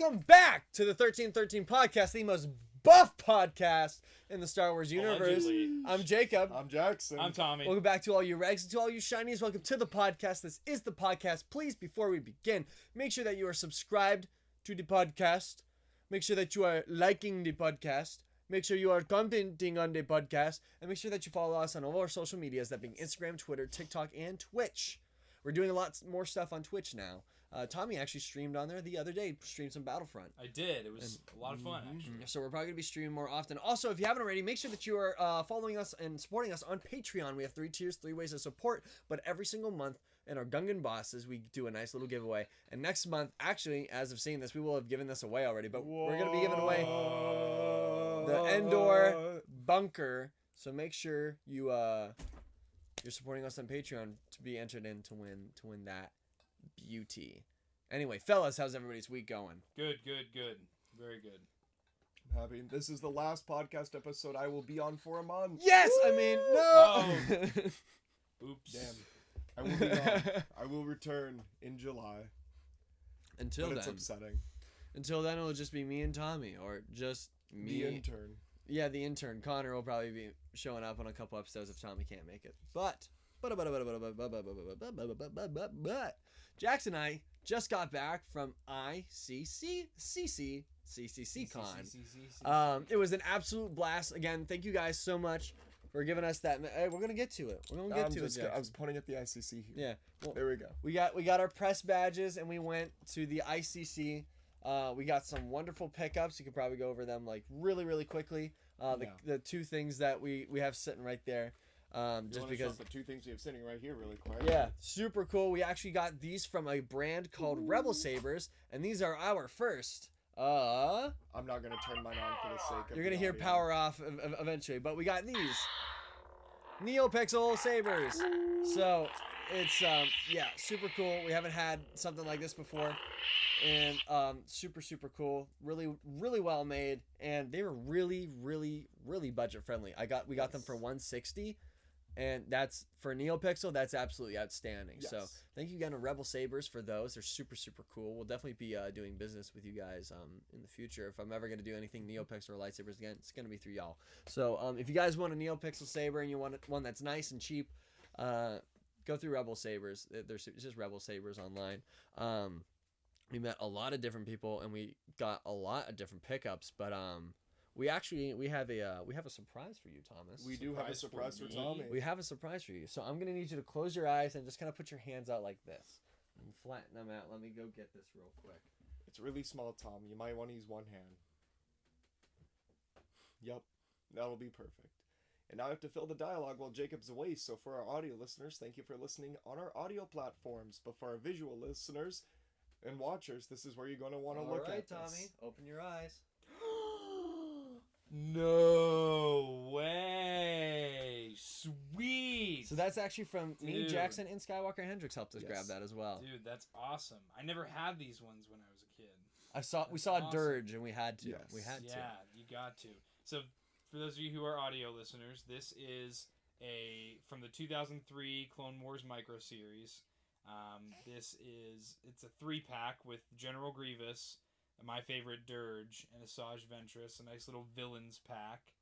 Welcome back to the 1313 podcast, the most buff podcast in the Star Wars universe. Allegedly. I'm Jacob. I'm Jackson. I'm Tommy. Welcome back to all you Regs and to all you Shinies. Welcome to the podcast. This is the podcast. Please, before we begin, make sure that you are subscribed to the podcast. Make sure that you are liking the podcast. Make sure you are commenting on the podcast. And make sure that you follow us on all our social medias, that being Instagram, Twitter, TikTok, and Twitch. We're doing a lot more stuff on Twitch now. Tommy actually streamed on there the other day, streamed some Battlefront. I did. It was a lot of fun, actually. So we're probably going to be streaming more often. Also, if you haven't already, make sure that you are following us and supporting us on Patreon. We have 3 tiers, 3 ways of support. But every single month in our Gungan Bosses, we do a nice little giveaway. And next month, actually, as of seeing this, we will have given this away already. But we're going to be giving away the Endor Bunker. So make sure you're supporting us on Patreon to be entered in to win that beauty. Anyway, fellas, how's everybody's week going? Good. Very good. I'm happy. This is the last podcast episode I will be on for a month. Yes! I mean, no! Oops. Damn. I will be gone. I will return in July. Until but then. It's upsetting. Until then, it'll just be me and Tommy, or just me. The intern. Yeah, the intern. Connor will probably be showing up on a couple episodes if Tommy can't make it. But Jackson and I just got back from ICCCON. It was an absolute blast. Again, thank you guys so much for giving us that. Hey, we're gonna get to it. We're gonna get to it. I was pointing at the ICC here. Yeah. Well, there we go. We got our press badges and we went to the ICC. We got some wonderful pickups. You could probably go over them like really quickly. The 2 things that we have sitting right there. Just because the 2 things we have sitting right here really quick. Yeah, super cool. We actually got these from a brand called Rebel Sabers, and these are our first. I'm not gonna turn mine on for the sake of. You're gonna hear power off eventually, but we got these NeoPixel Sabers. So it's super cool. We haven't had something like this before, and super cool. Really well made, and they were really budget friendly. We got them for $160. And that's for NeoPixel. That's absolutely outstanding. Yes. So thank you again to Rebel Sabers for those. They're super cool. We'll definitely be doing business with you guys in the future. If I'm ever going to do anything NeoPixel or lightsabers again, it's going to be through y'all. So if you guys want a NeoPixel saber and you want one that's nice and cheap, go through Rebel Sabers. It's just Rebel Sabers online. We met a lot of different people and we got a lot of different pickups, but we have a surprise for you, Thomas. We do have a surprise for Tommy. We have a surprise for you. So I'm gonna need you to close your eyes and just kind of put your hands out like this and flatten them out. Let me go get this real quick. It's really small, Tom. You might want to use one hand. Yep, that'll be perfect. And now I have to fill the dialogue while Jacob's away. So for our audio listeners, thank you for listening on our audio platforms. But for our visual listeners and watchers, this is where you're going to want to look at this. All right, Tommy, open your eyes. No way! Sweet! So that's actually from me, Dude. Jackson, and Skywalker Hendrix helped us Yes. grab that as well. Dude, that's awesome. I never had these ones when I was a kid. We saw awesome. a dirge and we had to. Yes. We had to. Yeah, you got to. So, for those of you who are audio listeners, this is from the 2003 Clone Wars micro series. It's a 3-pack with General Grievous, my favorite Dirge, and Asajj Ventress, a nice little villains pack.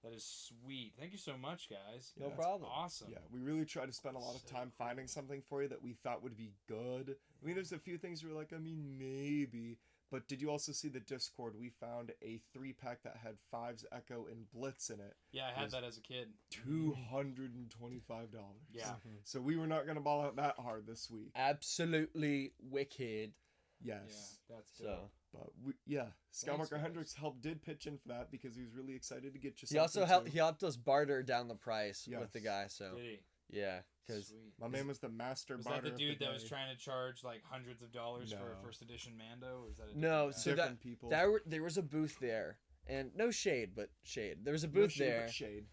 That is sweet. Thank you so much, guys. No That's problem. Awesome. Yeah, we really tried to spend a lot of So time finding something for you that we thought would be good. I mean, there's a few things we were like, maybe. But did you also see the Discord? We found a 3-pack that had Fives, Echo, and Blitz in it. Yeah, I had that as a kid. $225. Yeah. So we were not going to ball out that hard this week. Absolutely wicked. Yes. Yeah, that's good. So But Skywalker guys. Hendrix did pitch in for that because he was really excited to get you he also something too. helped us barter down the price with Yes. the guy. So Did he? yeah, because Sweet. My man was the master Was barter that the of dude that day. was trying to charge like hundreds of dollars for No. a first edition Mando? Or is that a No, different guy? so Different people. there was a booth there, and no shade, but shade. There was a No booth shade, there. but shade.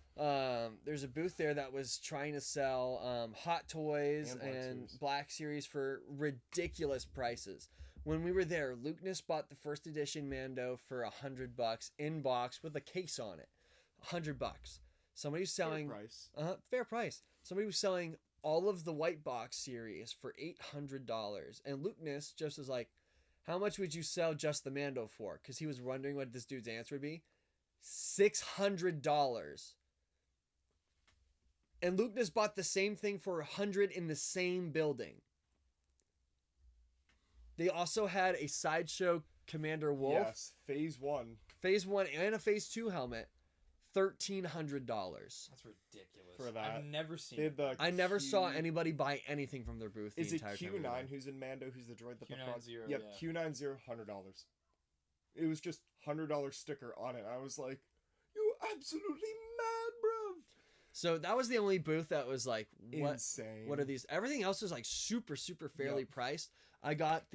There's a booth there that was trying to sell Hot Toys And Black and Series. Black Series for ridiculous prices. When we were there, Lukeness bought the first edition Mando for $100 in box with a case on it. $100. Somebody was selling Fair price. fair price. Somebody was selling all of the white box series for $800, and Lukeness just was like, how much would you sell just the Mando for? Because he was wondering what this dude's answer would be. $600. And Luke just bought the same thing for $100 in the same building. They also had a Sideshow Commander Wolf. Yes, Phase 1. Phase 1 and a Phase 2 helmet. $1,300. That's ridiculous. For that. I've never seen They it. had the I never Q- saw anybody buy anything from their booth. Is the it entire time we were there. Q9 who's in Mando, who's the droid that the front? Q90, Yep, yeah. Q90, $100. It was just $100 sticker on it. I was like, you absolutely mad, bro. So that was the only booth that was like, what? Insane. What are these? Everything else was like super fairly Yep. priced. I got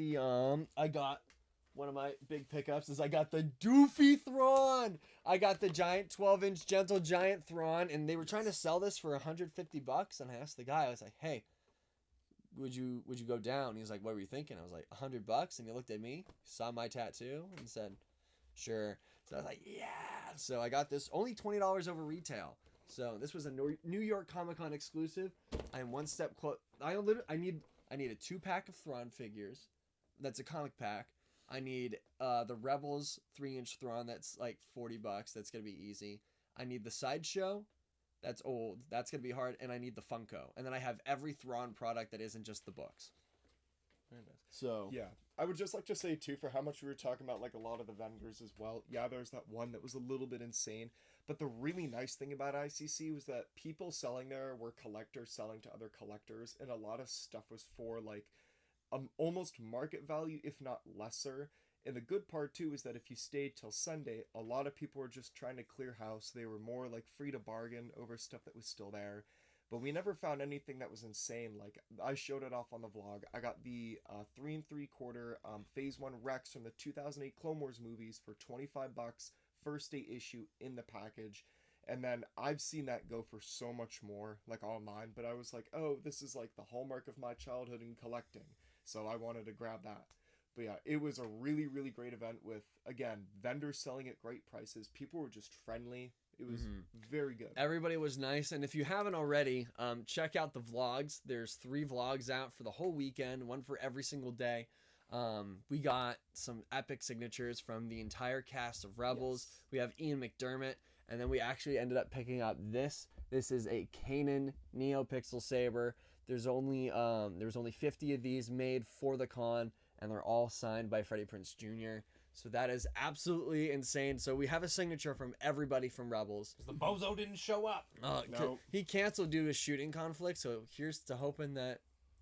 one of my big pickups is I got the Doofy Thrawn. I got the giant 12-inch Gentle Giant Thrawn, and they were trying to sell this for $150. And I asked the guy, I was like, "Hey, would you go down?" He was like, "What were you thinking?" I was like, $100. And he looked at me, saw my tattoo, and said, "Sure." So I was like, "Yeah." So I got this only $20 over retail. So this was a New York Comic Con exclusive. I am one step close. I need a 2-pack of Thrawn figures. That's a comic pack. I need the Rebels 3-inch Thrawn. That's like $40. That's gonna be easy. I need the Sideshow. That's old. That's gonna be hard. And I need the Funko. And then I have every Thrawn product that isn't just the books. Very nice. So Yeah, I would just like to say too, for how much we were talking about like a lot of the vendors as well. Yeah, there's that one that was a little bit insane, but the really nice thing about ICC was that people selling there were collectors selling to other collectors, and a lot of stuff was for like almost market value, if not lesser. And the good part too is that if you stayed till Sunday, a lot of people were just trying to clear house. They were more like free to bargain over stuff that was still there. But we never found anything that was insane. Like, I showed it off on the vlog. I got the 3 3/4 Phase 1 Rex from the 2008 Clone Wars movies for $25, first day issue in the package. And then I've seen that go for so much more, like online. But I was like, oh, this is like the hallmark of my childhood in collecting. So I wanted to grab that. But yeah, it was a really, really great event with, again, vendors selling at great prices. People were just friendly. It was very good. everybody was nice. And if you haven't already, check out the vlogs. There's 3 vlogs out for the whole weekend, one for every single day. We got some epic signatures from the entire cast of Rebels. Yes. We have Ian McDermott, and then we actually ended up picking up this. This is a Kanan NeoPixel Saber. There was only 50 of these made for the con, and they're all signed by Freddie Prinze Jr. So that is absolutely insane. So we have a signature from everybody from Rebels. Because the bozo didn't show up. Nope. He canceled due to shooting conflict, so here's to hoping that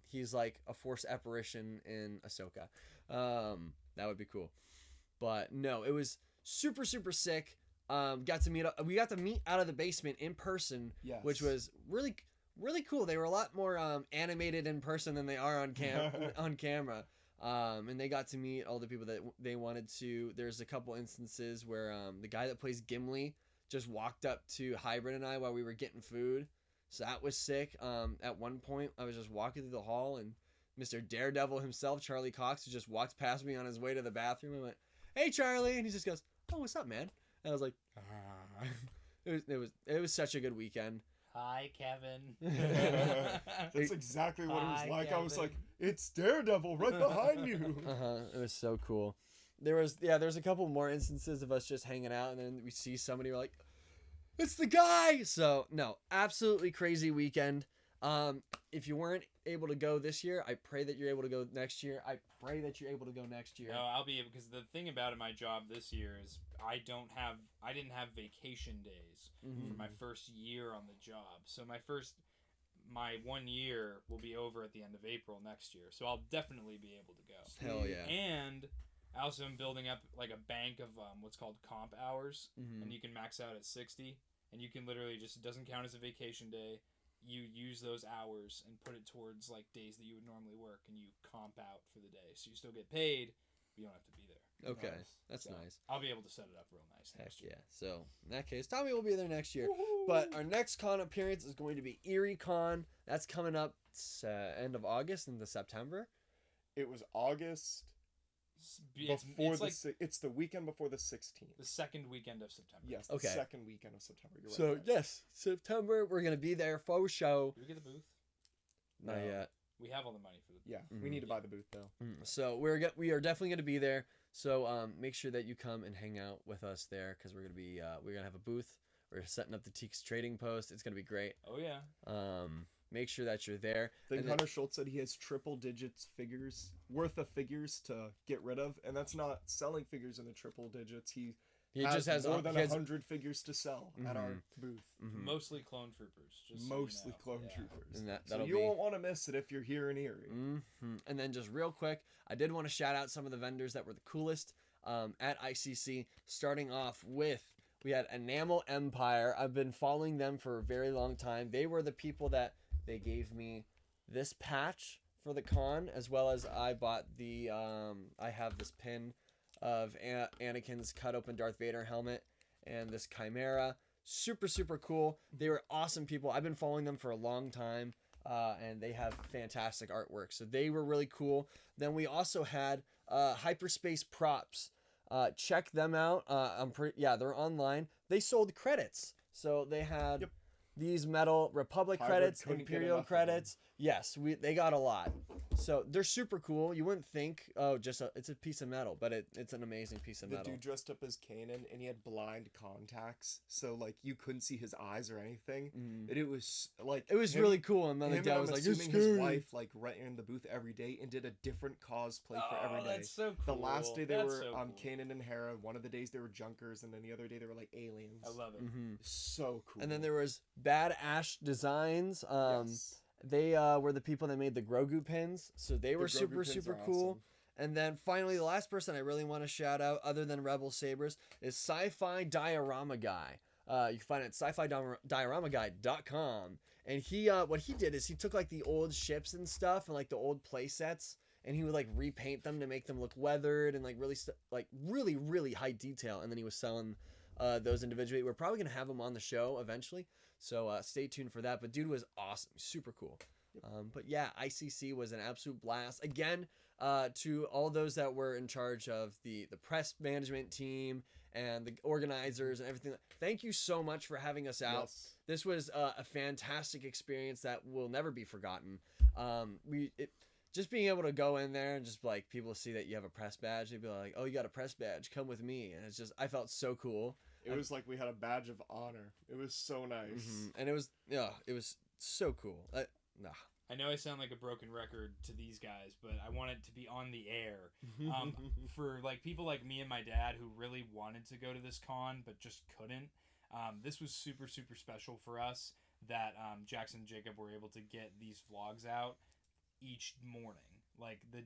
he's like a Force apparition in Ahsoka. That would be cool. But no, it was super sick. We got to meet out of the basement in person, Yes. which was really cool. They were a lot more animated in person than they are on camera. And they got to meet all the people that they wanted to. There's a couple instances where the guy that plays Gimli just walked up to Hybrid and I while we were getting food. So that was sick. At one point, I was just walking through the hall, and Mr. Daredevil himself, Charlie Cox, just walked past me on his way to the bathroom. I went, "Hey, Charlie," and he just goes, "Oh, what's up, man?" And I was like, it was such a good weekend. Hi, Kevin. That's exactly what it was Hi, like. I was Kevin. like, it's Daredevil right behind you. It was so cool. There's a couple more instances of us just hanging out, and then we see somebody, we're like, "It's the guy!" So no, absolutely crazy weekend. If you weren't able to go this year, I pray that you're able to go next year. I pray that you're able to go next year. No, I'll be able, because the thing about my job this year is I didn't have vacation days for my first year on the job. So my 1 year will be over at the end of April next year. So I'll definitely be able to go. Hell yeah. And I also am building up like a bank of what's called comp hours, and you can max out at 60, and you can literally just, it doesn't count as a vacation day. You use those hours and put it towards like days that you would normally work, and you comp out for the day. So you still get paid, but you don't have to be there. Okay, Nice. that's So nice. I'll be able to set it up real nice Heck next year. yeah. So in that case, Tommy will be there next year. Woohoo! But our next con appearance is going to be Erie Con. That's coming up end of August into September. It was August It's before like it's the weekend before the 16th. the second weekend of September. Yes, the Okay. second weekend of September. You're right. So Matt. yes, September we're gonna be there for show. Do we get the booth? Not No. yet. We have all the money for the booth. Yeah, we need to buy the booth though. So we are definitely going to be there. So make sure that you come and hang out with us there because we're gonna have a booth. We're setting up the Teaks trading post. It's gonna be great. Oh yeah. Make sure that you're there. I think Hunter Schultz said he has triple digits figures worth of figures to get rid of, and that's not selling figures in the triple digits. He just has more than 100 figures to sell at our booth. Mostly clone troopers. Just Mostly so you know. clone troopers. And so you won't want to miss it if you're here in Erie. And then just real quick, I did want to shout out some of the vendors that were the coolest at ICC. Starting off with, we had Enamel Empire. I've been following them for a very long time. They were the people that they gave me this patch for the con, as well as I bought the I have this pin of Anakin's cut open Darth Vader helmet and this Chimera. Super cool. They were awesome people. I've been following them for a long time, and they have fantastic artwork, so they were really cool. Then we also had Hyperspace Props. Check them out. They're online. They sold credits, so they had these metal Republic credits, Imperial credits. Yes, they got a lot. So they're super cool. You wouldn't think, it's a piece of metal, but it's an amazing piece of metal. The dude dressed up as Kanan, and he had blind contacts, so like you couldn't see his eyes or anything. And it was like really cool. And then the guy was like, "You're scary." His wife like right in the booth every day and did a different cosplay for every day. That's so cool. The last day they were so cool. Kanan and Hera. One of the days they were Junkers, and then the other day they were like aliens. I love it. So cool. And then there was Bad Ash Designs. Yes. They were the people that made the Grogu pins, so they were super cool. Awesome. And then finally, the last person I really want to shout out, other than Rebel Sabers, is Sci-Fi Diorama Guy. You can find it at sci-fi-dioramaguy.com. And he, what he did is he took like the old ships and stuff and like the old play sets, and he would like repaint them to make them look weathered and like really high detail. And then he was selling those individually. We're probably gonna have him on the show eventually, so stay tuned for that. But dude was awesome, super cool. But yeah, ICC was an absolute blast. Again, to all those that were in charge of the press management team and the organizers and everything, thank you so much for having us out. Yes. This was a fantastic experience that will never be forgotten. Just being able to go in there and just like people see that you have a press badge, they'd be like, "Oh, you got a press badge? Come with me." And it's just, I felt so cool. It was like we had a badge of honor. It was so nice. And it was so cool. I know I sound like a broken record to these guys, but I want it to be on the air. For like people like me and my dad who really wanted to go to this con but just couldn't. This was super special for us that Jackson and Jacob were able to get these vlogs out each morning.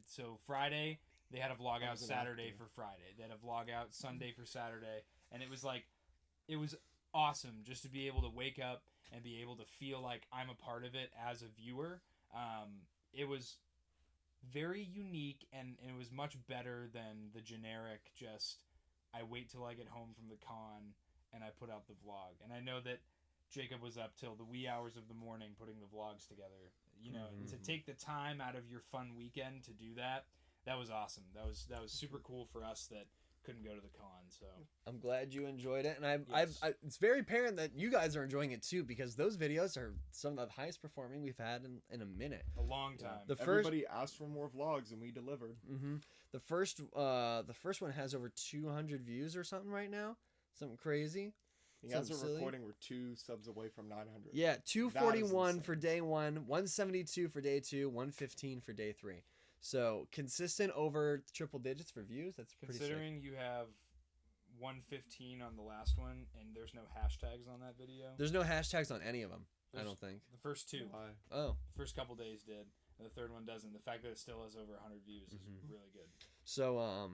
So Friday they had a vlog out, Saturday for Friday. They had a vlog out Sunday for Saturday, and it was awesome just to be able to wake up and be able to feel like I'm a part of it as a viewer. It was very unique, and it was much better than the generic just I wait till I get home from the con and I put out the vlog. And I know that Jacob was up till the wee hours of the morning putting the vlogs together. And to take the time out of your fun weekend to do that was awesome. That was super cool for us that couldn't go to the con. So I'm glad you enjoyed it, and Yes. it's very apparent that you guys are enjoying it too, because those videos are some of the highest performing we've had in a minute. a long time. Everybody asked for more vlogs, and we delivered. The first one has over 200 views or something right now, something crazy. As a recording, we're 2 subs away from 900. Yeah, 241 insane. for day 1, 172 for day 2, 115 for day 3. So consistent over triple digits for views. That's pretty Considering sick. you have 115 on the last one and there's no hashtags on that video. There's no hashtags on any of them. I don't think. The first 2. Why? Oh. The first couple days did. And the third one doesn't. The fact that it still has over 100 views is really good. So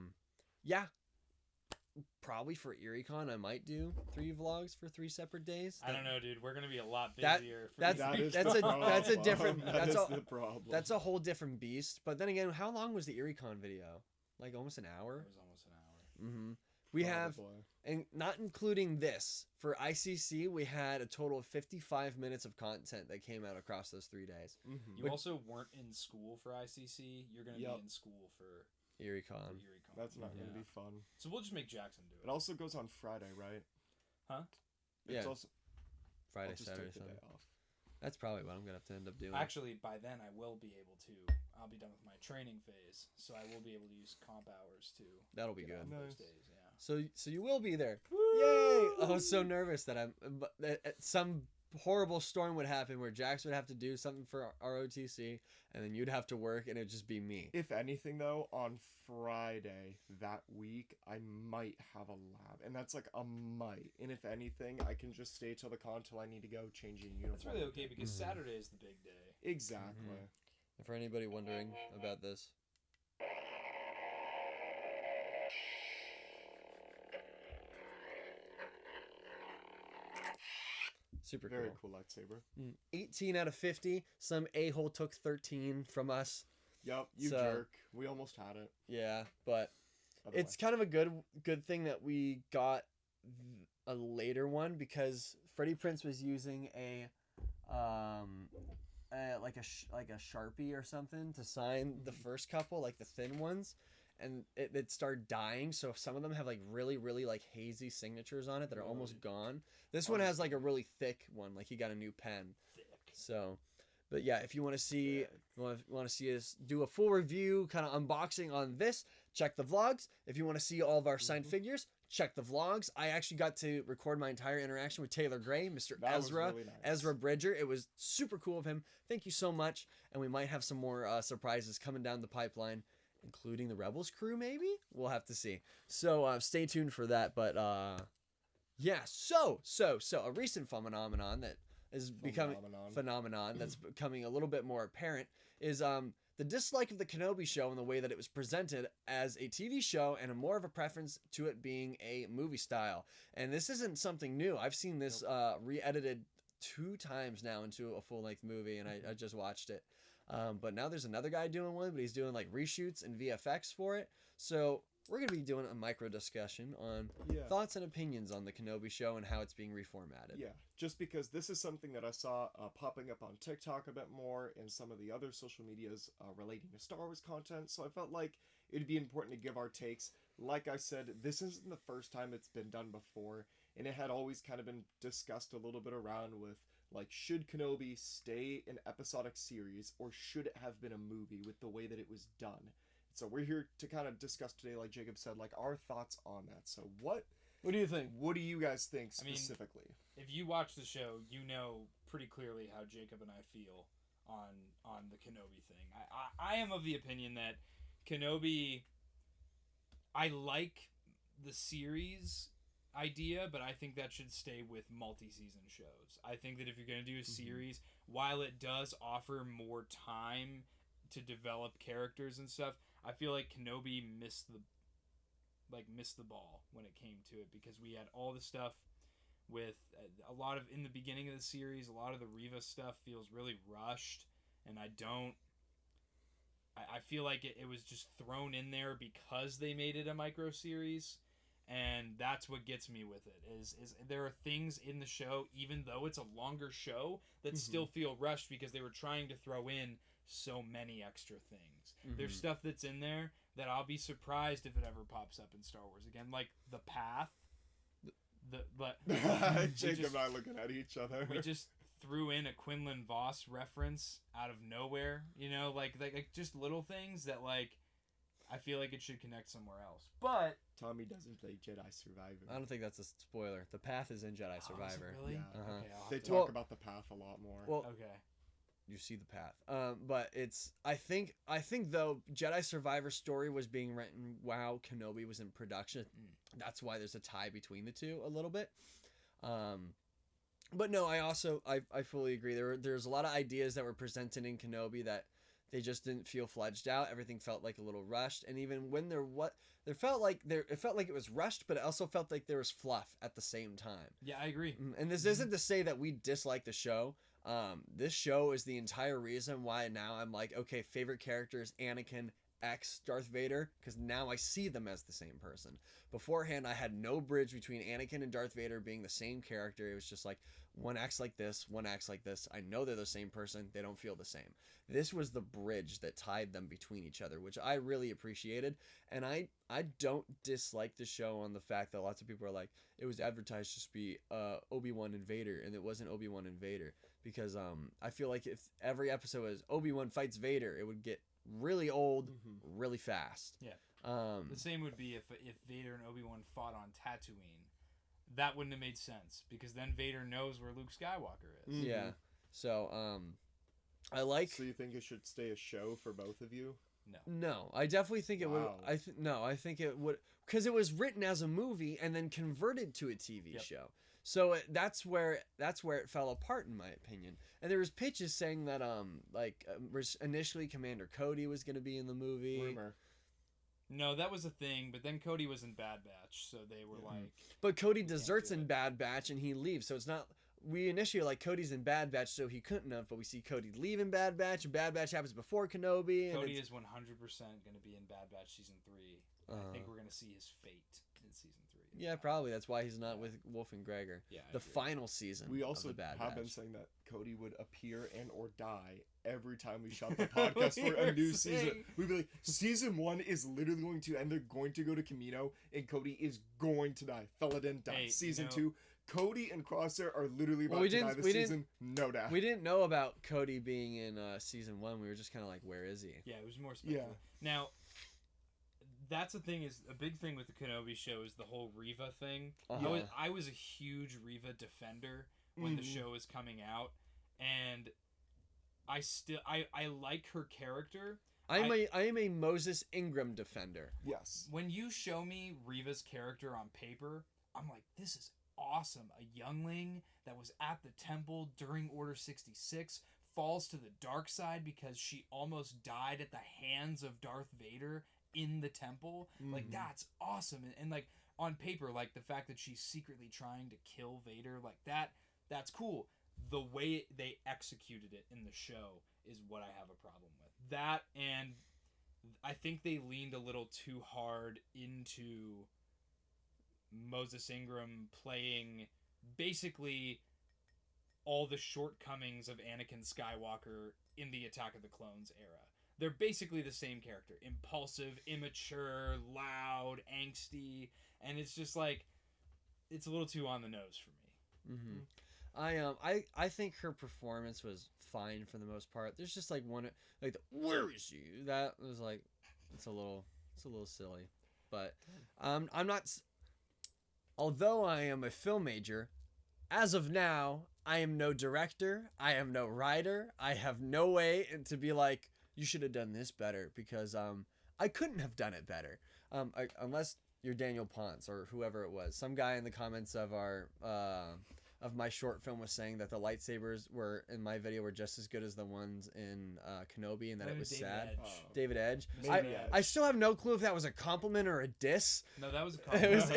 yeah. Probably for ErieCon, I might do 3 vlogs for 3 separate days. I don't know, dude. We're gonna be a lot That- busier. that's the problem. that's a different That that's is a the problem. that's a whole different beast. But then again, how long was the ErieCon video? Like almost an hour. It was almost an hour. We have, Probably. and not including this, for ICC, we had a total of 55 minutes of content that came out across those 3 days. You also weren't in school for ICC. You're gonna be in school for ErieCon. ErieCon. That's not going to be fun. So we'll just make Jackson do it. It also goes on Friday, right? Huh? It's Yeah. also, Friday, I'll just Saturday, take the Sunday. day off. That's probably what I'm gonna have to end up doing. Actually, by then I will be able to. I'll be done with my training phase, so I will be able to use comp hours to. That'll be get good. off Nice. those days, yeah. So you will be there. Woo! Yay! I was so nervous that some horrible storm would happen where Jax would have to do something for ROTC, and then you'd have to work, and it'd just be me. If anything, though, on Friday that week, I might have a lab. And that's like a might. And if anything, I can just stay till the con till I need to go changing uniform. That's really okay because Saturday is the big day. Exactly. And for anybody wondering about this. Super Very cool. cool lightsaber. 18 out of 50. Some a-hole took 13 from us. Yep, you So- jerk. We almost had it. Yeah, but Otherwise. it's kind of a good thing that we got a later one because Freddie Prinze was using like a Sharpie or something to sign the first couple, like the thin ones, and it started dying. So some of them have like really like hazy signatures on it that are almost gone. This one has like a really thick one, like he got a new pen. Thick. So, but yeah, if you want to see us do a full review, kind of unboxing on this, check the vlogs. If you want to see all of our signed figures, check the vlogs. I actually got to record my entire interaction with Taylor Gray, Mr. That was Ezra, really nice. Ezra Bridger. It was super cool of him. Thank you so much. And we might have some more surprises coming down the pipeline, including the Rebels crew, maybe? We'll have to see. So stay tuned for that. But yeah, so a recent phenomenon that is becoming that's becoming a little bit more apparent is the dislike of the Kenobi show and the way that it was presented as a TV show and a more of a preference to it being a movie style. And this isn't something new. I've seen this re-edited 2 times now into a full-length movie, and I just watched it. But now there's another guy doing one, but he's doing like reshoots and VFX for it. So we're going to be doing a micro discussion on thoughts and opinions on the Kenobi show and how it's being reformatted. Yeah, just because this is something that I saw popping up on TikTok a bit more and some of the other social medias relating to Star Wars content, so I felt like it'd be important to give our takes. Like I said, this isn't the first time it's been done before, and it had always kind of been discussed a little bit around with, like, should Kenobi stay an episodic series, or should it have been a movie with the way that it was done? So we're here to kind of discuss today, like Jacob said, like our thoughts on that. So what do you think? What do you guys think I mean, specifically? If you watch the show, you know pretty clearly how Jacob and I feel on the Kenobi thing. I am of the opinion that Kenobi, I like the series idea, but I think that should stay with multi-season shows. I think that if you're going to do a series, while it does offer more time to develop characters and stuff, I feel like Kenobi missed the ball when it came to it, because we had all the stuff with a lot of, in the beginning of the series, a lot of the Reva stuff feels really rushed, and I feel like it was just thrown in there because they made it a micro series, and that's what gets me with it is there are things in the show, even though it's a longer show, that still feel rushed because they were trying to throw in so many extra things. There's stuff that's in there that I'll be surprised if it ever pops up in Star Wars again, like the path. Jacob and I looking at each other. We just threw in a Quinlan Voss reference out of nowhere, you know, like just little things that, like, I feel like it should connect somewhere else. But Tommy doesn't play Jedi Survivor. I don't think that's a spoiler. The path is in Jedi Survivor. Is it really? Yeah. Uh-huh. Okay, I'll have They to- talk about the path a lot more. Well, okay. you see the path. But it's I think though Jedi Survivor story was being written while Kenobi was in production. That's why there's a tie between the two a little bit. But no, I fully agree. There's a lot of ideas that were presented in Kenobi that they just didn't feel fledged out. Everything felt like a little rushed, and even when it felt like it was rushed, but it also felt like there was fluff at the same time. Yeah, I agree. And this isn't to say that we dislike the show. This show is the entire reason why now I'm like, okay, favorite character is Anakin X Darth Vader because now I see them as the same person. Beforehand, I had no bridge between Anakin and Darth Vader being the same character. It was just like one acts like this, one acts like this. I know they're the same person. They don't feel the same. This was the bridge that tied them between each other, which I really appreciated. And I don't dislike the show on the fact that lots of people are like, it was advertised to be Obi-Wan and Vader, and it wasn't Obi-Wan and Vader. Because I feel like if every episode was Obi-Wan fights Vader, it would get really old really fast. Yeah. The same would be if Vader and Obi-Wan fought on Tatooine. That wouldn't have made sense because then Vader knows where Luke Skywalker is. Yeah. So I like. So you think it should stay a show for both of you? No, I definitely think it would. I think it would because it was written as a movie and then converted to a TV show. So that's where it fell apart in my opinion. And there was pitches saying that initially Commander Cody was going to be in the movie. Rumor. No, that was a thing, but then Cody was in Bad Batch, so they were like. But Cody deserts in Bad Batch and he leaves, so it's not. We initially like Cody's in Bad Batch, so he couldn't have. But we see Cody leave in Bad Batch. And Bad Batch happens before Kenobi. And Cody is 100% going to be in Bad Batch season 3. I think we're going to see his fate in season 3. Yeah, probably. That's why he's not with Wolf and Gregor. Yeah, the final season. We also of the Bad have been Batch. saying that Cody would appear and or die every time we shot the podcast for a new season. We'd be like, season 1 is literally going to end. They're going to go to Camino, and Cody is going to die. Fella didn't die. Hey, Season 2. Cody and Crosshair are literally about we to die this season. No doubt. We didn't know about Cody being in season 1. We were just kind of like, where is he? Yeah, it was more speculative. Yeah. Now, that's the thing is a big thing with the Kenobi show is the whole Reva thing. I was a huge Reva defender when the show was coming out, and I like her character. I am a Moses Ingram defender. Yes. When you show me Reva's character on paper, I'm like, this is awesome. A youngling that was at the temple during Order 66 falls to the dark side because she almost died at the hands of Darth Vader in the temple. Like, that's awesome. And like on paper, like the fact that she's secretly trying to kill Vader, like that's cool. The way they executed it in the show is what I have a problem with. That, and I think they leaned a little too hard into Moses Ingram playing basically all the shortcomings of Anakin Skywalker in the Attack of the Clones era. They're basically the same character. Impulsive, immature, loud, angsty, and it's just like, it's a little too on the nose for me. I think her performance was fine for the most part. There's just like one like where is she? That was like it's a little silly. But I'm not. Although I am a film major, as of now, I am no director. I am no writer. I have no way to be like, you should have done this better, because I couldn't have done it better. Unless you're Daniel Ponce or whoever it was. Some guy in the comments of our of my short film was saying that the lightsabers were in my video were just as good as the ones in Kenobi, and that it was David sad. Edge. David Edge. Maybe Edge. I still have no clue if that was a compliment or a diss. No, that was a compliment.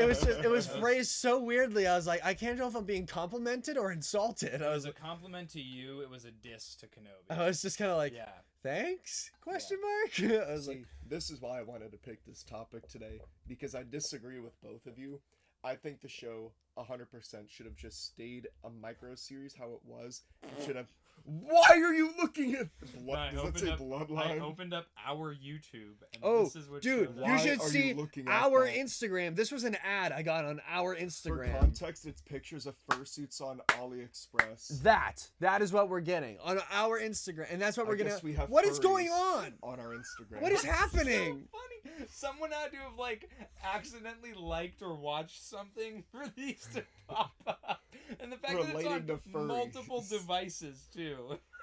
It was phrased so weirdly. I was like, I can't tell if I'm being complimented or insulted. It was a compliment to you. It was a diss to Kenobi. I was just kind of like, yeah. Thanks? Question mark. I was like, this is why I wanted to pick this topic today, because I disagree with both of you. I think the show 100% should have just stayed a micro series how it was. It should have. Why are you looking at blood? Does that say Bloodline? I opened up our YouTube, and oh, this is what dude, showed you up. should are see you looking at our that? Instagram. This was an ad I got on our Instagram. For context, it's pictures of fursuits on AliExpress. That is what we're getting on our Instagram, and that's what we're guess getting. we have What is going furries on? on our Instagram? What is happening? So funny. Someone had to have like accidentally liked or watched something for these to pop up, and the fact Relating that to it's furries. on multiple devices too.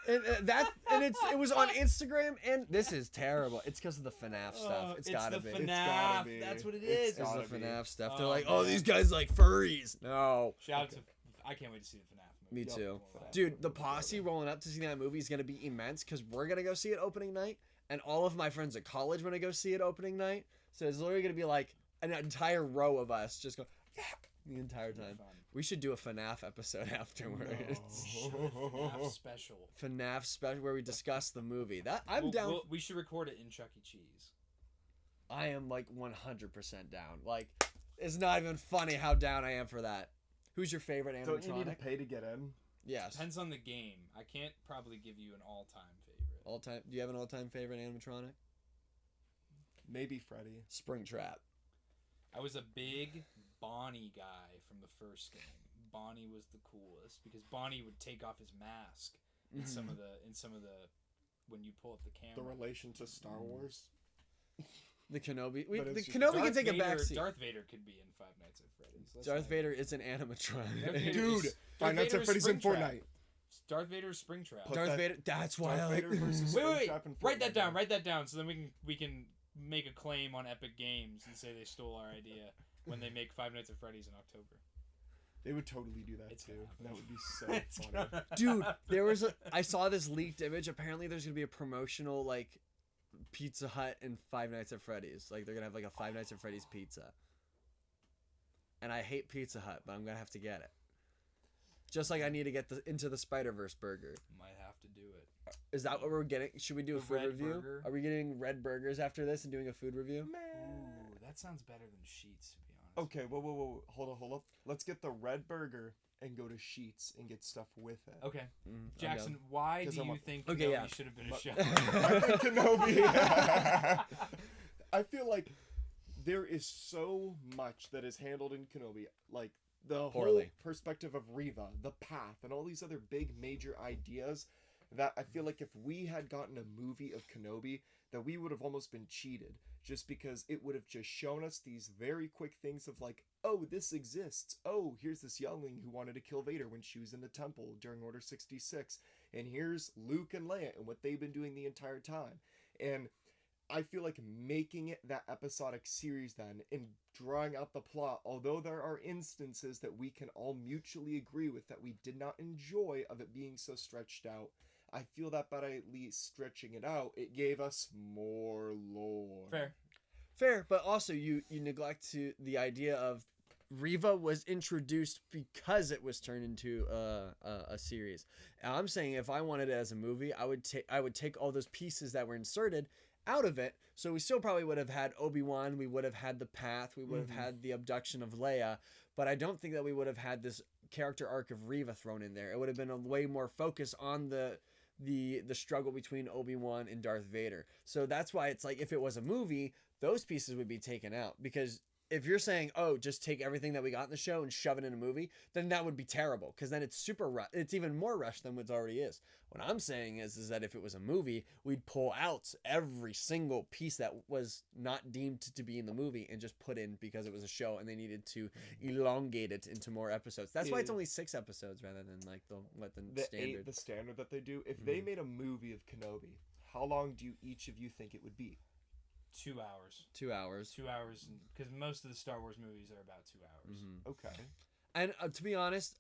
And it was on Instagram, and this is terrible. It's because of the FNAF stuff. It's gotta be. FNAF. It's gotta be. That's what it It's is. It's the gotta be. FNAF stuff. Oh, They're like, man. oh, these guys like furries. No. Shout out to. I can't wait to see the FNAF movie. Me too. FNAF. Dude, the posse rolling up to see that movie is going to be immense, because we're going to go see it opening night, and all of my friends at college want to go see it opening night. So it's literally going to be like an entire row of us just going, yeah, the entire time. We should do a FNAF episode afterwards. FNAF special. FNAF special where we discuss the movie. That I'm down. We should record it in Chuck E. Cheese. I am like 100% down. Like, it's not even funny how down I am for that. Who's your favorite animatronic? Don't you need to pay to get in? Yes. Depends on the game. I can't probably give you an all-time favorite. All time. Do you have an all-time favorite animatronic? Maybe Freddy. Springtrap. I was a big Bonnie guy from the first game. Bonnie was the coolest because Bonnie would take off his mask in some of the when you pull up the camera. The relation to Star Wars. The Kenobi. But The it's just Kenobi Darth can take Vader, a backseat. Darth Vader could be in Five Nights at Freddy's. Darth Vader is an animatronic. Darth Vader Dude, is- Five Darth Nights at Vader is Freddy's in Springtrap. Fortnite. Darth Vader's Springtrap. Put Darth that- Vader. That's why I Darth like. Vader versus Wait. Springtrap in Write that Fortnite. down. Write that down so then we can make a claim on Epic Games and say they stole our idea when they make Five Nights at Freddy's in October. They would totally do that It's too. gonna happen. That would be so It's funny. gonna- Dude, I saw this leaked image. Apparently, there's gonna be a promotional like Pizza Hut and Five Nights at Freddy's. Like they're gonna have like a Five Nights at Freddy's pizza. And I hate Pizza Hut, but I'm gonna have to get it. Just like I need to get into the Spider-Verse burger. Might have to do it. Is that what we're getting? Should we do a The food red review? burger? Are we getting red burgers after this and doing a food review? Ooh, that sounds better than Sheets, to be honest. Okay, whoa. Hold up. Let's get the red burger and go to Sheets and get stuff with it. Okay, I'm Jackson, down. why 'Cause do I'm you a- think Okay, Kenobi yeah. should have been a show? I think Kenobi. I feel like there is so much that is handled in Kenobi, like the Poorly. whole perspective of Riva, the path, and all these other big major ideas that I feel like if we had gotten a movie of Kenobi, that we would have almost been cheated, just because it would have just shown us these very quick things of like, oh, this exists. Oh, here's this youngling who wanted to kill Vader when she was in the temple during Order 66. And here's Luke and Leia and what they've been doing the entire time. And I feel like making it that episodic series then and drawing out the plot, although there are instances that we can all mutually agree with that we did not enjoy of it being so stretched out, I feel that by at least stretching it out, it gave us more lore. Fair, but also you neglect the idea of Riva was introduced because it was turned into a series. And I'm saying if I wanted it as a movie, I would take all those pieces that were inserted out of it. So we still probably would have had Obi-Wan, we would have had the path, we would have had the abduction of Leia, but I don't think that we would have had this character arc of Riva thrown in there. It would have been a way more focus on the struggle between Obi-Wan and Darth Vader. So that's why it's like if it was a movie, those pieces would be taken out, because if you're saying, oh, just take everything that we got in the show and shove it in a movie, then that would be terrible, because then it's it's even more rushed than what it already is. What I'm saying is that if it was a movie, we'd pull out every single piece that was not deemed to be in the movie and just put in because it was a show and they needed to elongate it into more episodes. That's why it's only 6 episodes rather than like the standard. The standard that they do. If they made a movie of Kenobi, how long do each of you think it would be? 2 hours. 2 hours. 2 hours, because most of the Star Wars movies are about 2 hours. Okay. And to be honest,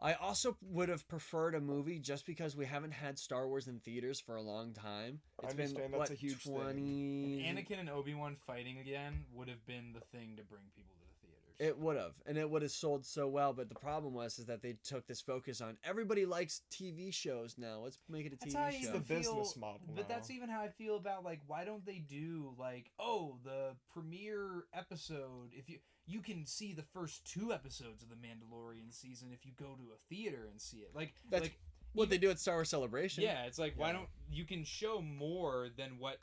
I also would have preferred a movie just because we haven't had Star Wars in theaters for a long time. I It's been understand that's what, a huge thing. 20... Anakin and Obi-Wan fighting again would have been the thing to bring people to the theaters. It would have, and it would have sold so well. But the problem is that they took this focus on everybody likes TV shows now. Let's make it a That's TV how I show. even The business feel- model But now. that's even how I feel about like why don't they do like the premiere episode if you can see the first 2 episodes of the Mandalorian season if you go to a theater and see it That's like what they do at Star Wars Celebration. yeah, it's like why don't you can show more than what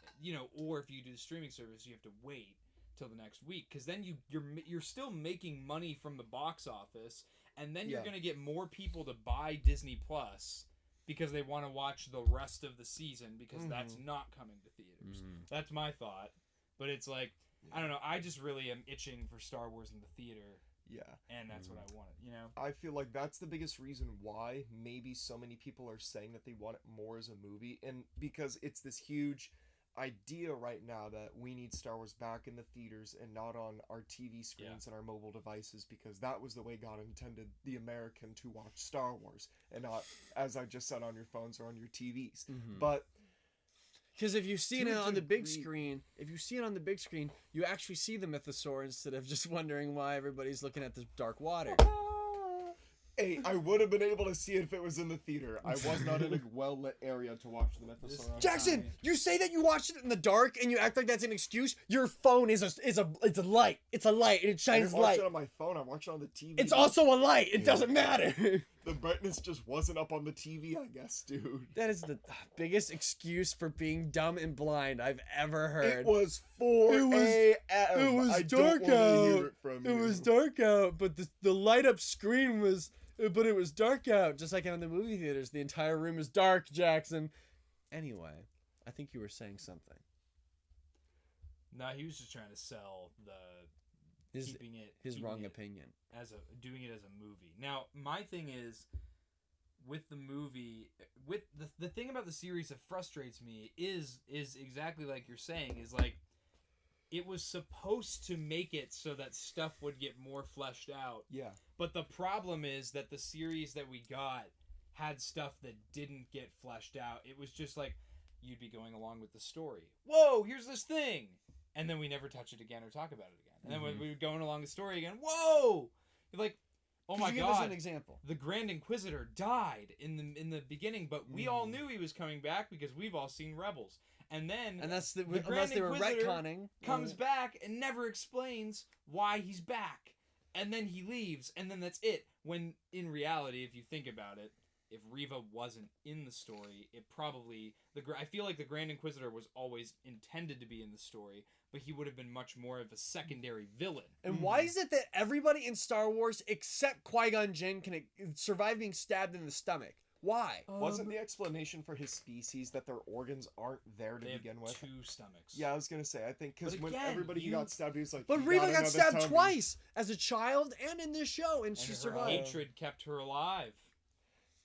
or if you do the streaming service you have to wait till the next week, because then you're still making money from the box office, and then you're Yeah. gonna get more people to buy Disney Plus because they want to watch the rest of the season because that's not coming to theaters. That's my thought, but it's like I don't know. I just really am itching for Star Wars in the theater, Yeah. and that's what I wanted. I feel like that's the biggest reason why maybe so many people are saying that they want it more as a movie, and because it's this huge idea right now that we need Star Wars back in the theaters and not on our TV screens and our mobile devices, because that was the way God intended the American to watch Star Wars, and not, as I just said, on your phones or on your TVs. But Because if you see it To a on the big degree- screen, you actually see the mythosaur instead of just wondering why everybody's looking at this dark water. Hey, I would have been able to see it if it was in the theater. I was not in a well-lit area to watch the Mythosaurus. Jackson, you say that you watched it in the dark and you act like that's an excuse. Your phone is a light. It's a light and it I shines didn't watch light. it on my phone. I watched it on the TV. It's also a light. It doesn't matter. The brightness just wasn't up on the TV, I guess, dude. That is the biggest excuse for being dumb and blind I've ever heard. It was 4 a.m. It was I dark don't wanna out. hear it from It you. was dark out, but the light up screen was, but it was dark out, just like in the movie theaters. The entire room is dark, Jackson. Anyway, I think you were saying something. No, he was just trying to sell His keeping wrong it opinion. doing it as a movie. Now, my thing is with the movie, with the thing about the series that frustrates me is exactly like you're saying, is like it was supposed to make it so that stuff would get more fleshed out. Yeah. But the problem is that the series that we got had stuff that didn't get fleshed out. It was just like you'd be going along with the story. Whoa, here's this thing. And then we never touch it again or talk about it again. And then when we were going along the story again, whoa! You're like, oh my Give god. us an example. The Grand Inquisitor died in the beginning, but we all knew he was coming back because we've all seen Rebels. And then Unless Grand they were Inquisitor retconning. comes back and never explains why he's back. And then he leaves, and then that's it. When in reality, if you think about it, if Reva wasn't in the story, it probably I feel like the Grand Inquisitor was always intended to be in the story, but he would have been much more of a secondary villain. And why is it that everybody in Star Wars except Qui-Gon Jinn can survive being stabbed in the stomach? Why? Wasn't the explanation for his species that their organs aren't there to They begin have with? 2 stomachs. Yeah, I was gonna say, I think because But when again, everybody who got stabbed, he was like, But "You Reva got another stabbed tummy." twice as a child and in this show, and And she her survived. hatred kept her alive.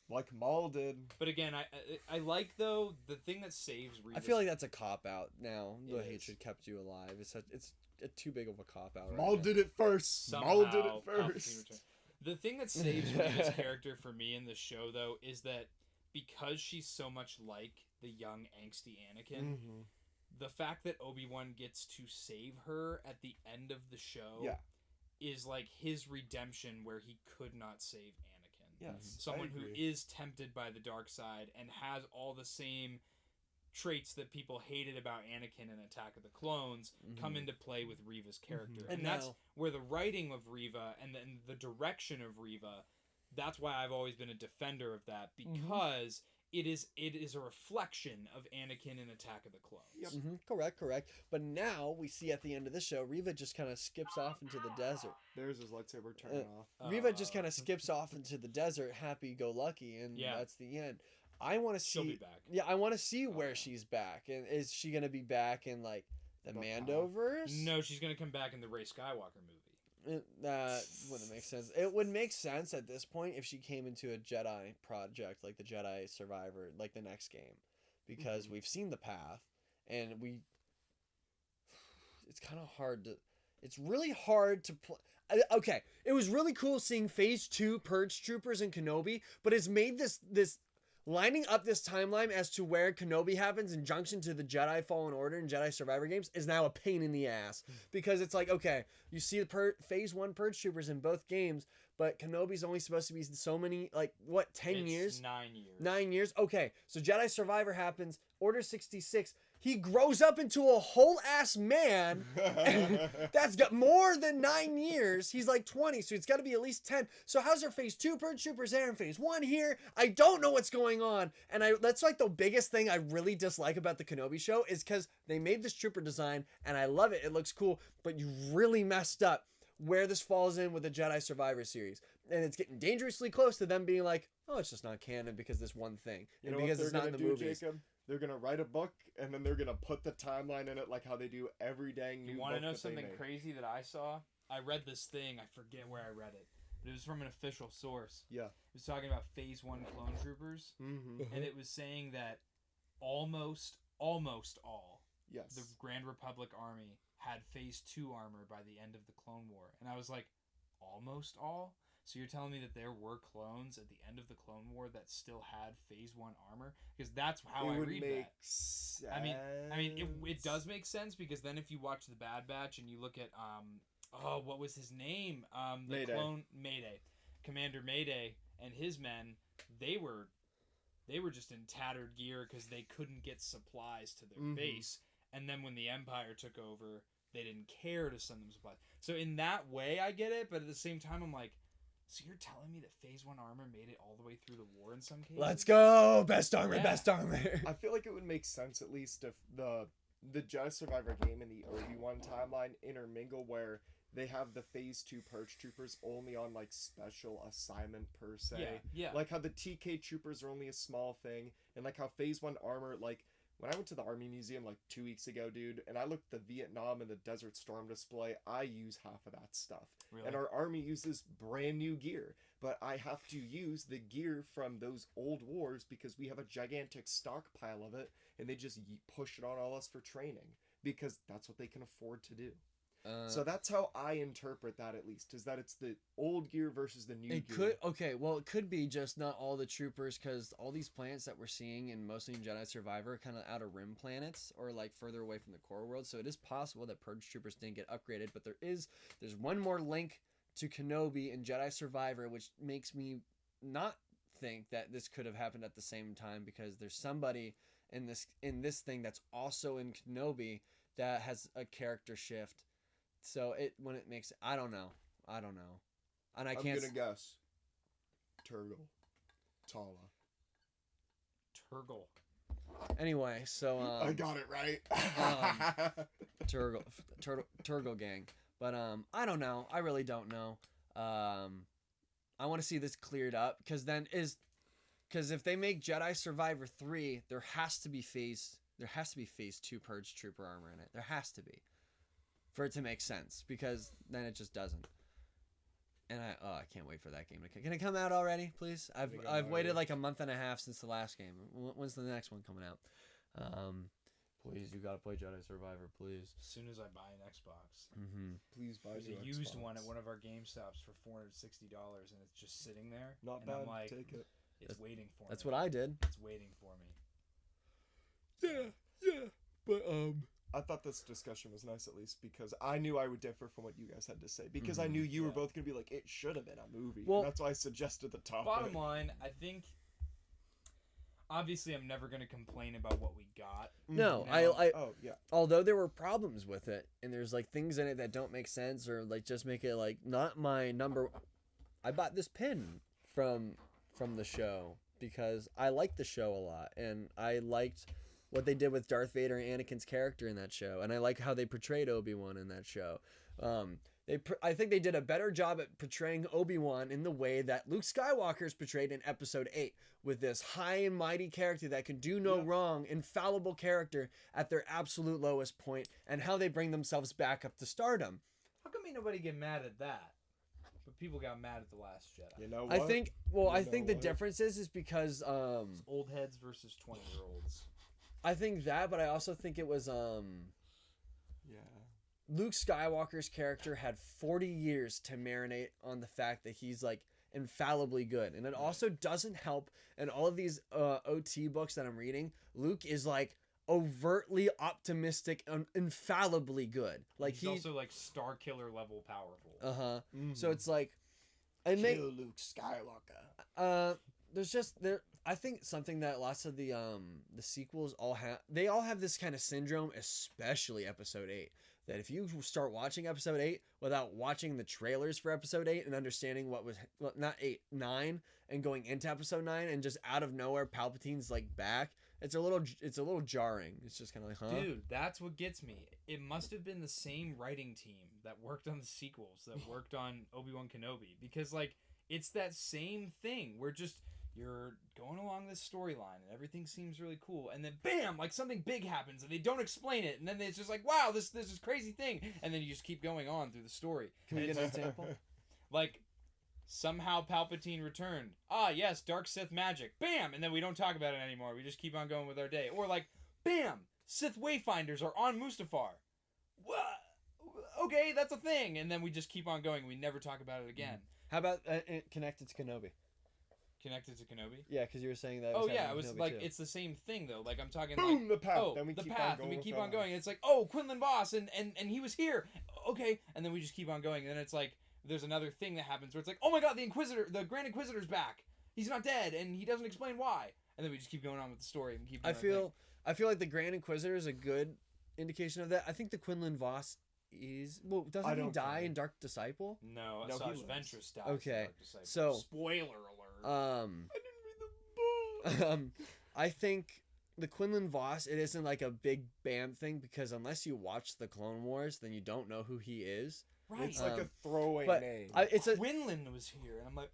Like Maul did. But again, I like though the thing that saves Reva. I feel like that's a cop out now. The It is. hatred kept you alive. It's too big of a cop out. Right Maul now. did it first. somehow Maul did it Palpatine first. returned. The thing that saves Reva's character for me in this show though is that because she's so much like the young angsty Anakin, Mm-hmm. the fact that Obi-Wan gets to save her at the end of the show is like his redemption where he could not save Anakin. Yes, Someone I who agree. is tempted by the dark side and has all the same traits that people hated about Anakin in Attack of the Clones come into play with Reva's character. And And that's now- where the writing of Reva and then the direction of Reva, that's why I've always been a defender of that, because it is a reflection of Anakin in Attack of the Clones. Yep. Correct. But now we see at the end of the show, Reva just kind of skips off into the desert. There's his lightsaber turning off. Reva just kind of skips off into the desert, happy-go-lucky, and Yeah. that's the end. I want to see. She'll be back. Yeah, I want to see where yeah. she's back, and is she gonna be back in like the The Mandoverse? No, she's going to come back in the Rey Skywalker movie. That wouldn't make sense. It would make sense at this point if she came into a Jedi project like the Jedi Survivor, like the next game, because we've seen the path, and it's kind of hard to. It's really hard to play. Okay, it was really cool seeing Phase 2 Purge Troopers and Kenobi, but it's made this lining up this timeline as to where Kenobi happens in junction to the Jedi Fallen Order and Jedi Survivor games is now a pain in the ass, because it's like, okay, you see the Phase 1 Purge Troopers in both games, but Kenobi's only supposed to be so many, like, what, 10 It's years? 9 years. 9 years? Okay, so Jedi Survivor happens, Order 66, he grows up into a whole ass man. That's got more than 9 years. He's like 20, so it's got to be at least 10. So how's our Phase 2 Purge Troopers there and Phase 1 here? I don't know what's going on. And that's like the biggest thing I really dislike about the Kenobi show, is because they made this trooper design, and I love it. It looks cool, but you really messed up where this falls in with the Jedi Survivor series. And it's getting dangerously close to them being like, oh, it's just not canon because this one thing. You And know because what it's they're not in gonna the do, movies. Jacob? They're gonna write a book, and then they're gonna put the timeline in it, like how they do every dang new. You want to book know that they something make. crazy that I saw? I read this thing. I forget where I read it, but it was from an official source. Yeah. It was talking about Phase 1 clone troopers, Mm-hmm. and it was saying that almost all Yes. the Grand Republic army had Phase 2 armor by the end of the Clone War. And I was like, almost all? So you're telling me that there were clones at the end of the Clone War that still had Phase 1 armor? Because that's how I would read make that. sense. I mean, it does make sense, because then if you watch the Bad Batch and you look at what was his name? The Mayday. clone Mayday, Commander Mayday, and his men, they were just in tattered gear because they couldn't get supplies to their base. And then when the Empire took over, they didn't care to send them supplies. So in that way, I get it. But at the same time, I'm like, so you're telling me that Phase 1 armor made it all the way through the war in some cases? Let's go! Best armor, Yeah. best armor. I feel like it would make sense at least if the Jedi Survivor game and the Obi-Wan timeline intermingle, where they have the Phase 2 Purge Troopers only on like special assignment per se. Yeah. Like how the TK Troopers are only a small thing, and like how Phase 1 armor, like when I went to the Army Museum like 2 weeks ago, dude, and I looked at the Vietnam and the Desert Storm display, I use half of that stuff. Really? And our Army uses brand new gear, but I have to use the gear from those old wars because we have a gigantic stockpile of it, and they just push it on all us for training because that's what they can afford to do. So that's how I interpret that, at least, is that it's the old gear versus the new gear. It could be just not all the troopers, because all these planets that we're seeing, and mostly in Jedi Survivor, are kind of outer rim planets, or like further away from the core world. So it is possible that Purge troopers didn't get upgraded, but there's one more link to Kenobi in Jedi Survivor, which makes me not think that this could have happened at the same time, because there's somebody in this thing that's also in Kenobi that has a character shift. So when it makes, I don't know, and I'm gonna guess Turgle, Tala. Turgle. Anyway, so I got it right. Turgle gang, but I don't know. I really don't know. I want to see this cleared up, because if they make Jedi Survivor 3, there has to be Phase 2 Purge Trooper armor in it. There has to be, for it to make sense, because then it just doesn't. And I can't wait for that game to. Can it come out already, please? I've waited like a month and a half since the last game. When's the next one coming out? Please, you gotta play Jedi Survivor, please. As soon as I buy an Xbox. Please buy There's a used one at one of our GameStops for $460, and it's just sitting there. Not and bad. I'm like, Take it. it's waiting for me. That's what I did. It's waiting for me. Yeah. But I thought this discussion was nice, at least, because I knew I would differ from what you guys had to say, because I knew you were both gonna be like, it should have been a movie. Well, and that's why I suggested the topic. Bottom line, I think. Obviously, I'm never gonna complain about what we got. No, Oh yeah. although there were problems with it, and there's like things in it that don't make sense, or like just make it like not my number. I bought this pin from the show because I liked the show a lot, and I liked what they did with Darth Vader and Anakin's character in that show, and I like how they portrayed Obi-Wan in that show. I think they did a better job at portraying Obi-Wan in the way that Luke Skywalker is portrayed in Episode 8, with this high and mighty character that can do no wrong, infallible character at their absolute lowest point, and how they bring themselves back up to stardom. How come ain't nobody get mad at that? But people got mad at The Last Jedi. You know what? I think the difference is because It's old heads versus 20-year-olds. I think that, but I also think it was Luke Skywalker's character had 40 years to marinate on the fact that he's like infallibly good, and it also doesn't help in all of these OT books that I'm reading. Luke is like overtly optimistic and infallibly good. Like he's also like Star Killer level powerful. So it's like Kill Luke Skywalker. There's just there. I think something that lots of the sequels all have. They all have this kind of syndrome, especially Episode 8. That if you start watching Episode 8 without watching the trailers for Episode 8 and understanding what was not 8, 9, and going into Episode 9 and just out of nowhere Palpatine's like back, it's a little jarring. It's just kind of like, huh? Dude, that's what gets me. It must have been the same writing team that worked on the sequels that worked on Obi-Wan Kenobi, because like it's that same thing. You're going along this storyline and everything seems really cool, and then bam, like something big happens and they don't explain it, and then it's just like, wow, this is crazy thing, and then you just keep going on through the story. Can we get an example? Like somehow Palpatine returned. Ah, yes, dark Sith magic. Bam, and then we don't talk about it anymore. We just keep on going with our day. Or like, bam, Sith Wayfinders are on Mustafar. What? Okay, that's a thing, and then we just keep on going. We never talk about it again. How about connected to Kenobi? Connected to Kenobi? Yeah, because you were saying that. Oh yeah, it was Kenobi like too. It's the same thing though. Like I'm talking Boom, like the path. oh Then we the keep path, on going and we with keep our on going. lives. It's like, oh, Quinlan Voss and he was here. Okay, and then we just keep on going, and then it's like there's another thing that happens where it's like, oh my god, the Grand Inquisitor's back. He's not dead, and he doesn't explain why. And then we just keep going on with the story and keep doing I feel like the Grand Inquisitor is a good indication of that. I think the Quinlan Voss is... Well, doesn't he die in Dark Disciple? No, Asajj Ventress dies Okay, in Dark Disciple. so... Spoiler alert. I didn't read the book. I think the Quinlan Voss, it isn't like a big bam thing, because unless you watch the Clone Wars, then you don't know who he is. Right. It's like a throwaway name. Quinlan was here, and I'm like...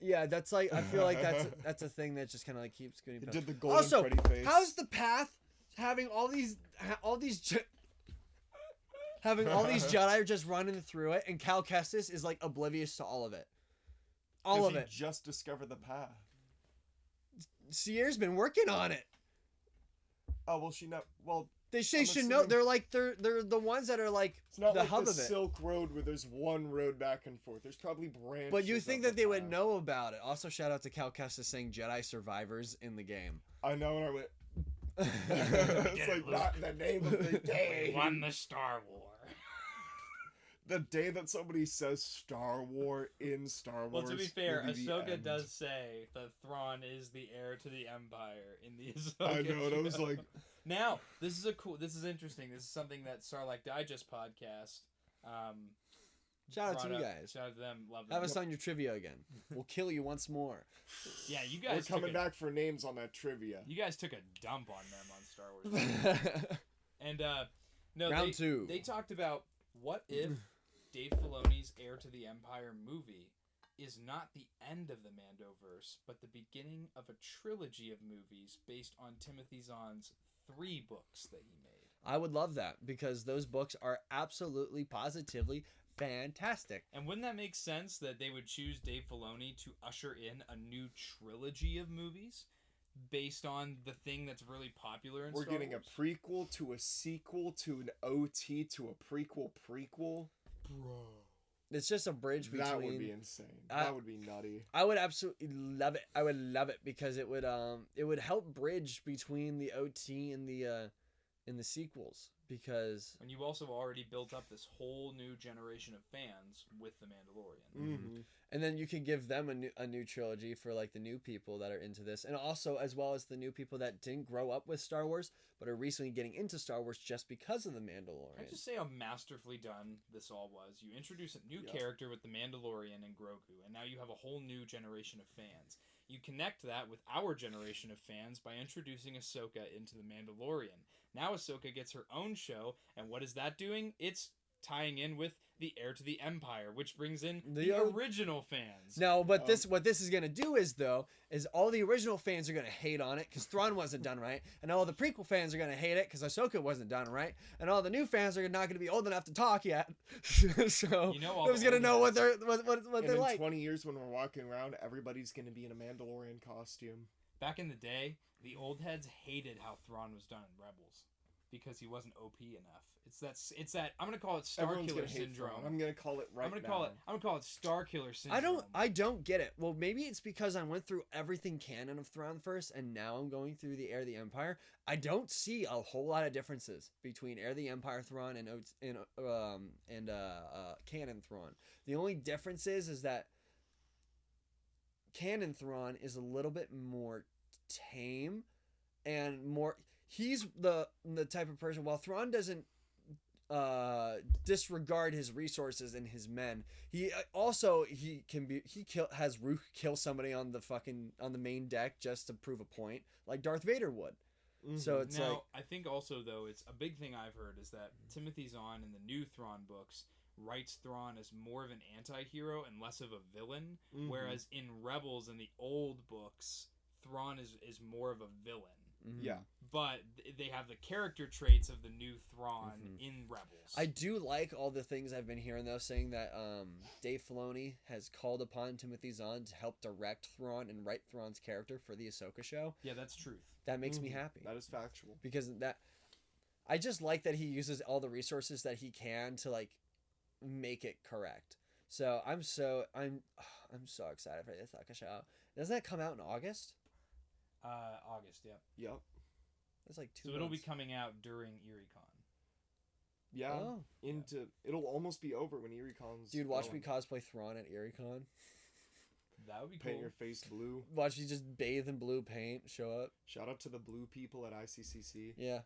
Yeah, that's like, I feel like that's a thing that just kind of like keeps getting... It did the golden Freddy face. How's the path having all these having all these Jedi just running through it, and Cal Kestis is like oblivious to all of it. All of it. He just discovered the path. Sierra's been working on it. Oh, well, she not... Well... They should know. They're like they're the ones that are like it's not the like hub the of it. Silk Road where there's one road back and forth. There's probably branches. But you think of that the they would path. know about it? Also, shout out to Cal Kestis saying Jedi survivors in the game. I know, and I went. It's like not in the name of the day. We won the Star War. The day that somebody says Star War in Star Wars. Well, to be fair, will be the Ahsoka end. does say that Thrawn is the heir to the Empire in the Ahsoka I know, and I was show. like... Now, this is interesting. This is something that Sarlacc Digest podcast. Shout out to brought you up. guys. Shout out to them. Love them. Have us on your trivia again. We'll kill you once more. Yeah, you We're guys. coming back for names on that trivia. You guys took a dump on them on Star Wars. And no, Round two. They talked about what if Dave Filoni's Heir to the Empire movie is not the end of the Mandoverse, but the beginning of a trilogy of movies based on Timothy Zahn's 3 books that he made. I would love that, because those books are absolutely, positively fantastic. And wouldn't that make sense that they would choose Dave Filoni to usher in a new trilogy of movies based on the thing that's really popular in We're Star getting Wars? a prequel to a sequel to an OT to a prequel. Bro. It's just a bridge between... That would be insane. That would be nutty. I would absolutely love it. I would love it, because it would help bridge between the OT and the sequels, because... And you've also already built up this whole new generation of fans with The Mandalorian. Mm-hmm. And then you can give them a new trilogy for like the new people that are into this, and also as well as the new people that didn't grow up with Star Wars but are recently getting into Star Wars just because of The Mandalorian. I'd just say how masterfully done this all was. You introduce a new character with The Mandalorian and Grogu, and now you have a whole new generation of fans. You connect that with our generation of fans by introducing Ahsoka into The Mandalorian. Now Ahsoka gets her own show, and what is that doing? It's tying in with the Heir to the Empire, which brings in the original fans. No, but what this is gonna do is all the original fans are gonna hate on it because Thrawn wasn't done right, and all the prequel fans are gonna hate it because Ahsoka wasn't done right, and all the new fans are not gonna be old enough to talk yet. So you know, who's gonna know what they're in like? 20 years, when we're walking around, everybody's gonna be in a Mandalorian costume. Back in the day, the old heads hated how Thrawn was done in Rebels because he wasn't OP enough. It's that I'm gonna call it Star Killer syndrome. I'm gonna call it I'm gonna call it Star Killer syndrome. I don't get it. Well, maybe it's because I went through everything canon of Thrawn first, and now I'm going through the Heir of the Empire. I don't see a whole lot of differences between Heir of the Empire Thrawn and canon Thrawn. The only difference is that canon Thrawn is a little bit more tame and more. He's the type of person. While Thrawn doesn't disregard his resources and his men, has Rook kill somebody on the main deck just to prove a point, like Darth Vader would. Mm-hmm. So it's now, I think also though it's a big thing I've heard is that Timothy Zahn in the new Thrawn books writes Thrawn as more of an anti-hero and less of a villain, whereas in Rebels in the old books Thrawn is more of a villain. Mm-hmm. Yeah. But they have the character traits of the new Thrawn in Rebels. I do like all the things I've been hearing, though, saying that Dave Filoni has called upon Timothy Zahn to help direct Thrawn and write Thrawn's character for the Ahsoka show. Yeah, that's truth. That makes me happy. That is factual. Because I just like that he uses all the resources that he can to, like, make it correct. So I'm so excited for the Ahsoka show. Doesn't that come out in August? August, yeah. Yep. It's like 2 So months. it'll be coming out during ErieCon. Yeah, Oh. it'll almost be over when ErieCon's Dude, watch going. me cosplay Thrawn at ErieCon. That would be Paint cool. your face blue. Watch me just bathe in blue paint, show up. Shout out to the blue people at ICCC. Yeah.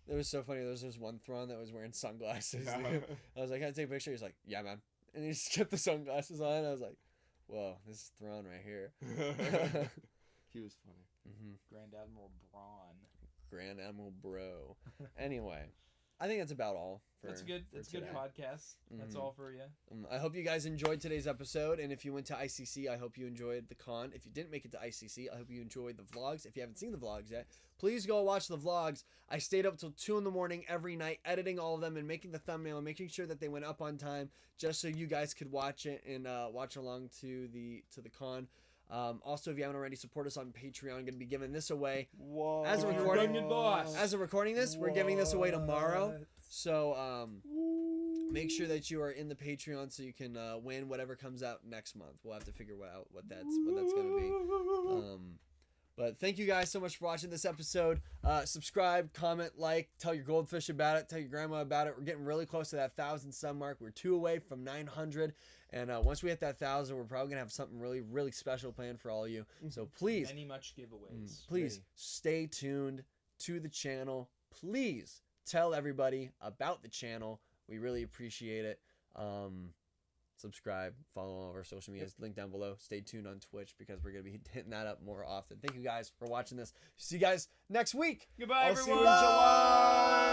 It was so funny. There was this one Thrawn that was wearing sunglasses. Yeah. Dude. I was like, can I take a picture? He's like, yeah, man. And he just kept the sunglasses on. I was like, whoa, this is Thrawn right here. He was funny. Mm-hmm. Grand Admiral Braun. Grand Admiral Bro. Anyway, I think that's about all. That's good. for That's good today. podcast. That's Mhm. all for you. I hope you guys enjoyed today's episode, and if you went to ICC, I hope you enjoyed the con. If you didn't make it to ICC, I hope you enjoyed the vlogs. If you haven't seen the vlogs yet, please go watch the vlogs. I stayed up till 2 a.m. every night editing all of them and making the thumbnail and making sure that they went up on time, just so you guys could watch it and watch along to the con. Also, if you haven't already, support us on Patreon. I'm going to be giving this away. Whoa. As a You're recording- Gungan boss. As of recording this, we're giving this away tomorrow. So make sure that you are in the Patreon so you can win whatever comes out next month. We'll have to figure out what that's going to be. But thank you guys so much for watching this episode. Subscribe, comment, like, tell your goldfish about it, tell your grandma about it. We're getting really close to that 1,000 sub mark. We're 2 away from 900. And once we hit that 1,000, we're probably going to have something really, really special planned for all of you. So please, Many much giveaways. please stay tuned to the channel. Please tell everybody about the channel. We really appreciate it. Subscribe, follow all of our social medias, link down below. Stay tuned on Twitch because we're going to be hitting that up more often. Thank you guys for watching this. See you guys next week. Goodbye, I'll see everyone. you in July.